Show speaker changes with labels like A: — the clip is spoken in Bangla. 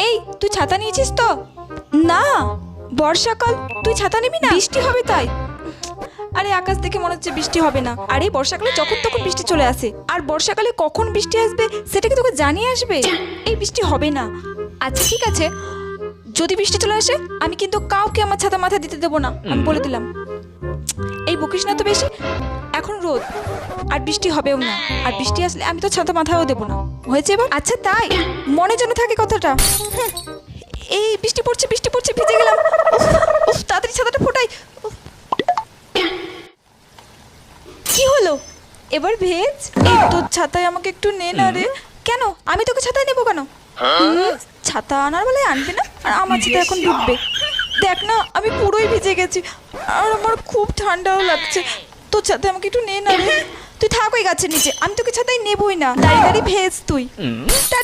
A: এই তুই ছাতা নিয়েছিস তো? না, বর্ষাকাল, তুই ছাতা নিবি না? বৃষ্টি হবে তাই। আরে আকাশ দেখে মনে হচ্ছে বৃষ্টি হবে না। আরে বর্ষাকালে যখন তখন বৃষ্টি চলে আসে, আর বর্ষাকালে কখন বৃষ্টি আসবে সেটা কি তোকে জানিয়ে আসবে? এই বৃষ্টি হবে না। আচ্ছা ঠিক আছে, যদি বৃষ্টি চলে আসে আমি কিন্তু কাউকে আমার ছাতা মাথায় দিতে দেবো না, আমি বলে দিলাম। এই বকিস না তো বেশি। এখন রোদ, আর বৃষ্টি হবেও না, আর বৃষ্টি আসলে আমি তো ছাতা মাথায়ও দেবো না। হয়েছে এবার? আচ্ছা তাই, মনে যেন থাকে কথাটা। এই বৃষ্টি পড়ছে, বৃষ্টি পড়ছে, ভিজে গেলাম। উফ, উফ, তাড়াতাড়ি ছাতাটা ফোটাই। উফ। কি হলো এবার? ভেজ। এই তোর ছাতায় আমাকে একটু নে না রে। কেন? আমি তোকে ছাতায় নেবো কেন? ছাতা আনার বেলায় আনবে না, আর আমার ছাতা এখন ডুববে। দেখ না, আমি পুরোই ভিজে গেছি, আর আমার খুব ঠান্ডাও লাগছে। তোর ছাতায় আমাকে একটু নে না রে। তুই থাক ওই গাছের নিচে, আমি তোকে ছাতায় নেবই না। দাঁড়িয়ে দাঁড়িয়ে ভেজ তুই।